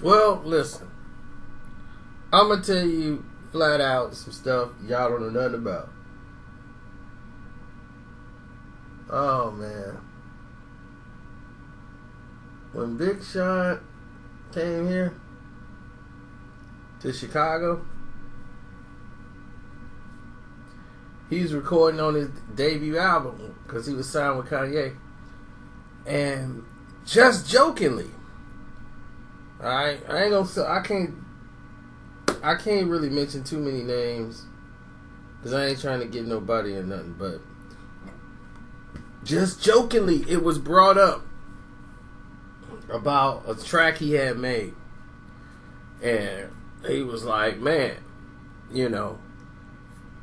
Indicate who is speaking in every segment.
Speaker 1: Well, listen. I'm going to tell you flat out some stuff y'all don't know nothing about. Oh, man. When Big Sean came here to Chicago, he's recording on his debut album because he was signed with Kanye. And just jokingly, alright, I can't really mention too many names because I ain't trying to get nobody or nothing, but just jokingly, it was brought up about a track he had made. And he was like, man, you know,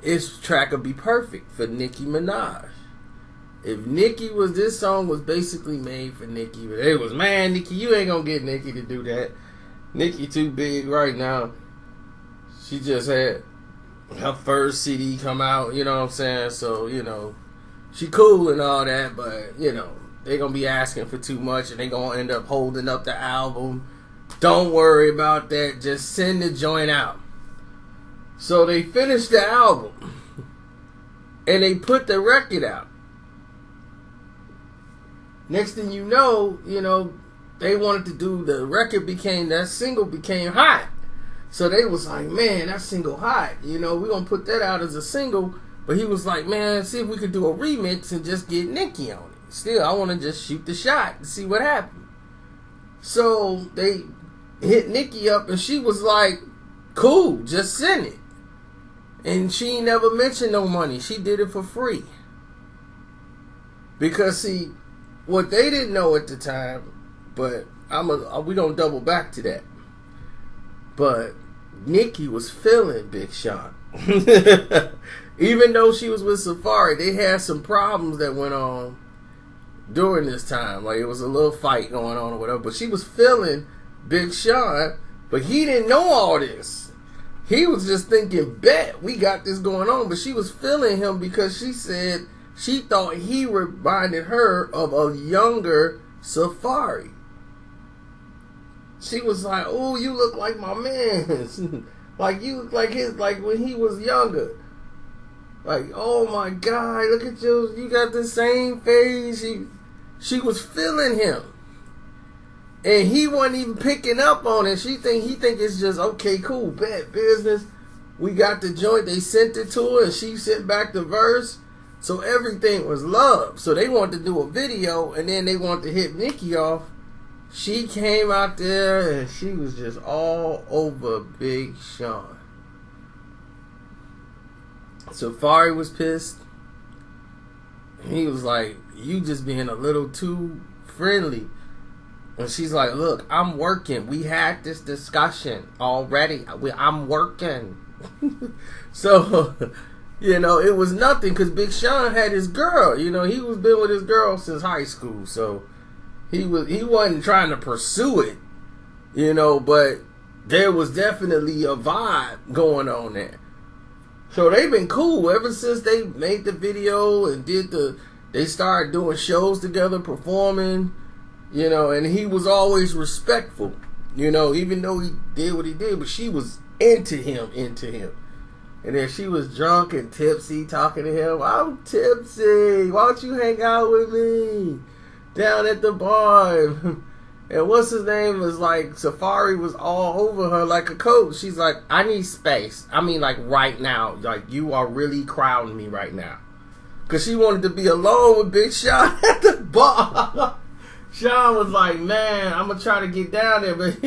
Speaker 1: this track would be perfect for Nicki Minaj. If Nicki was, this song was basically made for Nicki. But it was, man, Nicki, you ain't gonna get Nicki to do that. Nicki too big right now. She just had her first CD come out, you know what I'm saying? So, you know, she cool and all that, but, you know, they gonna be asking for too much and they gonna end up holding up the album. Don't worry about that. Just send the joint out. So they finished the album and they put the record out. Next thing you know, they wanted to do, the record became, that single became hot. So they was like, man, that single hot. We're going to put that out as a single. But he was like, man, see if we could do a remix and just get Nicki on it. Still, I want to just shoot the shot and see what happened. So they hit Nicki up and she was like, cool, just send it. And she never mentioned no money. She did it for free. Because, see, what they didn't know at the time, but we gonna double back to that. But Nicki was feeling Big Sean. Even though she was with Safari, they had some problems that went on during this time. Like, it was a little fight going on or whatever. But she was feeling Big Sean, but he didn't know all this. He was just thinking, bet, we got this going on. But she was feeling him because she said she thought he reminded her of a younger Safari. She was like, oh, you look like my man. Like, you look like like when he was younger. Like, oh my God, look at you got the same face. She was feeling him. And he wasn't even picking up on it. He think it's just, okay, cool, bad business. We got the joint. They sent it to her and she sent back the verse. So everything was love. So they wanted to do a video and then they wanted to hit Nicki off. She came out there and she was just all over Big Sean. Safari was pissed. He was like, you just being a little too friendly. And she's like, look, I'm working. We had this discussion already. I'm working. So, it was nothing because Big Sean had his girl. He was been with his girl since high school. So he wasn't trying to pursue it, but there was definitely a vibe going on there. So they've been cool ever since they made the video and they started doing shows together, performing, and he was always respectful, even though he did what he did, but she was into him. And then she was drunk and tipsy talking to him. I'm tipsy. Why don't you hang out with me down at the bar? And what's his name was like, Safari was all over her like a coach. She's like, I need space. I mean, like right now. Like, you are really crowding me right now. Because she wanted to be alone with Big Sean at the bar. Sean was like, man, I'm going to try to get down there. But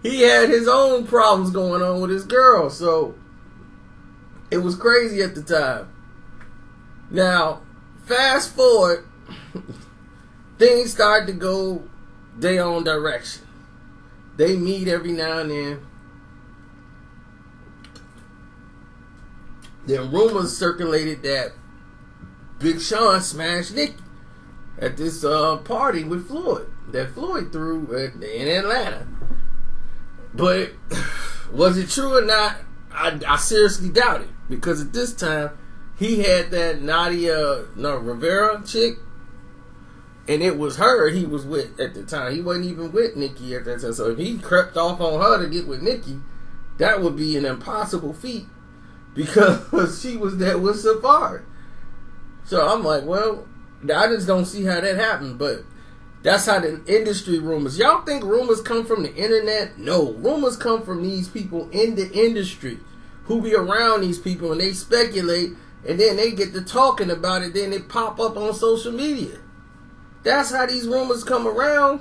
Speaker 1: he had his own problems going on with his girl. So it was crazy at the time. Now, fast forward, things started to go their own direction. They meet every now and then. Then rumors circulated that Big Sean smashed Nicki at this party with Floyd that Floyd threw in Atlanta. But was it true or not? I seriously doubt it, because at this time he had that Rivera chick. And it was her he was with at the time. He wasn't even with Nicki at that time. So if he crept off on her to get with Nicki, that would be an impossible feat because she was there with Safari. So I'm like, well, I just don't see how that happened. But that's how the industry rumors. Y'all think rumors come from the internet? No. Rumors come from these people in the industry who be around these people and they speculate and then they get to talking about it. Then it pop up on social media. That's how these rumors come around.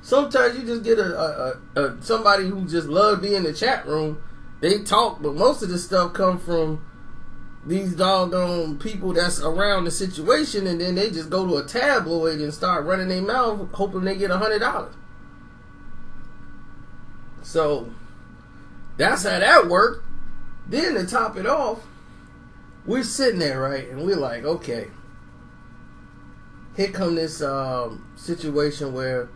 Speaker 1: Sometimes you just get a somebody who just love being in the chat room. They talk, but most of the stuff come from these doggone people that's around the situation, and then they just go to a tabloid and start running their mouth, hoping they get $100. So that's how that worked. Then to top it off, we're sitting there, right, and we're like, okay. Here come this situation where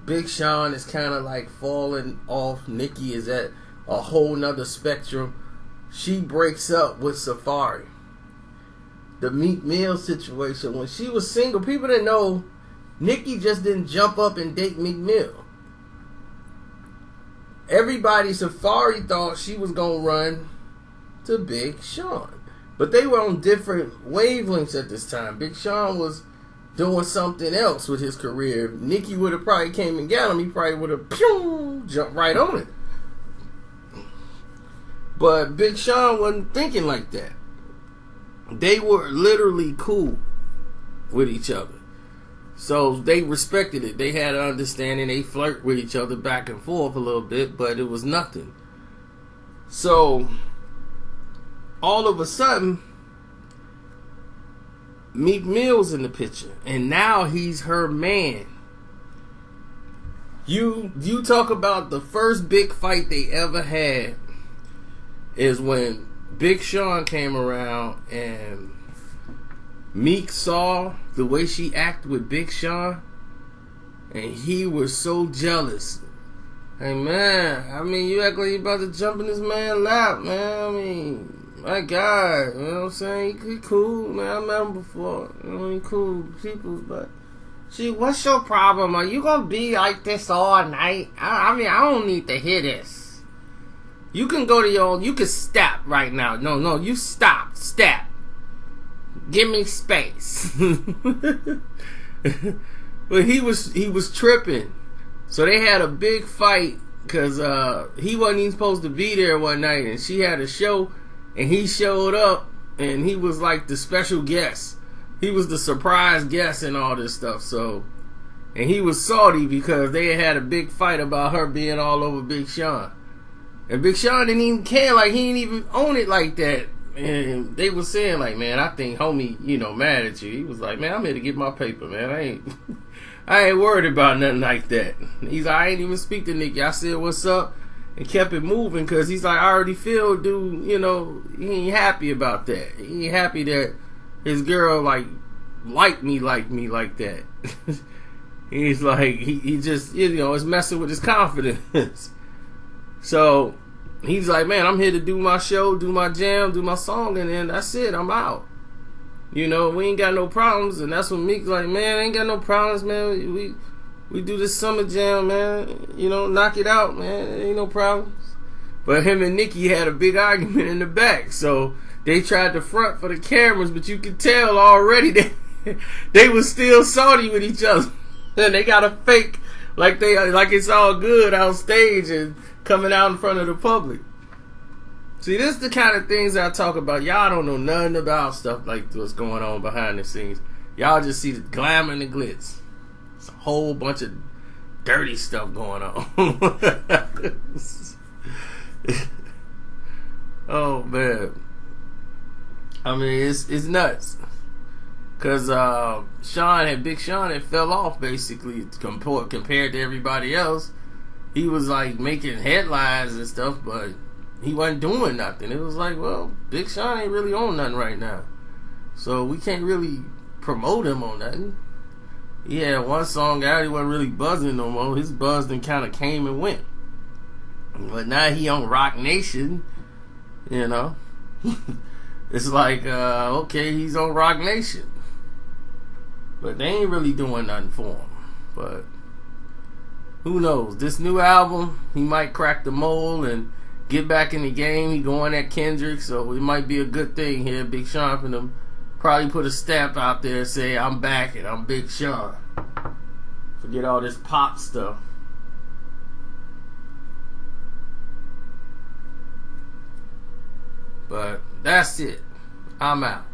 Speaker 1: Big Sean is kind of like falling off. Nicki is at a whole nother spectrum. She breaks up with Safari. The Meek Mill situation. When she was single, people didn't know Nicki just didn't jump up and date Meek Mill. Everybody, Safari thought she was going to run to Big Sean. But they were on different wavelengths at this time. Big Sean was doing something else with his career. If Nicki would have probably came and got him, he probably would have jumped right on it. But Big Sean wasn't thinking like that. They were literally cool with each other. So they respected it. They had an understanding. They flirt with each other back and forth a little bit, but it was nothing. So all of a sudden, Meek Mill's in the picture, and now he's her man. You talk about the first big fight they ever had is when Big Sean came around and Meek saw the way she acted with Big Sean, and he was so jealous. Hey man, I mean, you act like you about to jump in this man's lap, man. I mean, my God, you know what I'm saying? He cool, man. I met him before. You know, he cool people, but gee, what's your problem? Are you gonna be like this all night? I mean, I don't need to hear this. You can go to your own. You can stop right now. No, you stop. Stop. Give me space. But he was tripping. So they had a big fight because he wasn't even supposed to be there one night, and she had a show. And he showed up, and he was like the special guest. He was the surprise guest and all this stuff. So, and he was salty because they had a big fight about her being all over Big Sean. And Big Sean didn't even care. Like, he didn't even own it like that. And they were saying, like, man, I think homie, mad at you. He was like, man, I'm here to get my paper, man. I ain't worried about nothing like that. He's like, I ain't even speak to Nicki. I said, what's up? And kept it moving because he's like, I already feel, dude, he ain't happy about that. He ain't happy that his girl, like me like that. He's like, he just, is messing with his confidence. So he's like, man, I'm here to do my show, do my jam, do my song, and then that's it. I'm out. We ain't got no problems. And that's when Meek's like, man, I ain't got no problems, man. We do this summer jam, man. Knock it out, man. Ain't no problems. But him and Nicki had a big argument in the back. So they tried to front for the cameras, but you could tell already they was still salty with each other. And they got a fake like it's all good on stage and coming out in front of the public. See, this is the kind of things I talk about. Y'all don't know nothing about stuff like what's going on behind the scenes. Y'all just see the glamour and the glitz. It's a whole bunch of dirty stuff going on. Oh man, I mean it's nuts. Cause Big Sean had fell off basically compared to everybody else. He was like making headlines and stuff, but he wasn't doing nothing. It was like, well, Big Sean ain't really on nothing right now, so we can't really promote him on nothing. He had one song out, he wasn't really buzzing no more. His buzz then kind of came and went. But now he on Rock Nation, It's like, okay, he's on Rock Nation. But they ain't really doing nothing for him. But who knows? This new album, he might crack the mold and get back in the game. He going at Kendrick, so it might be a good thing here. Big Sean for them probably put a stamp out there and say, I'm back and I'm Big Sean. Forget all this pop stuff. But that's it. I'm out.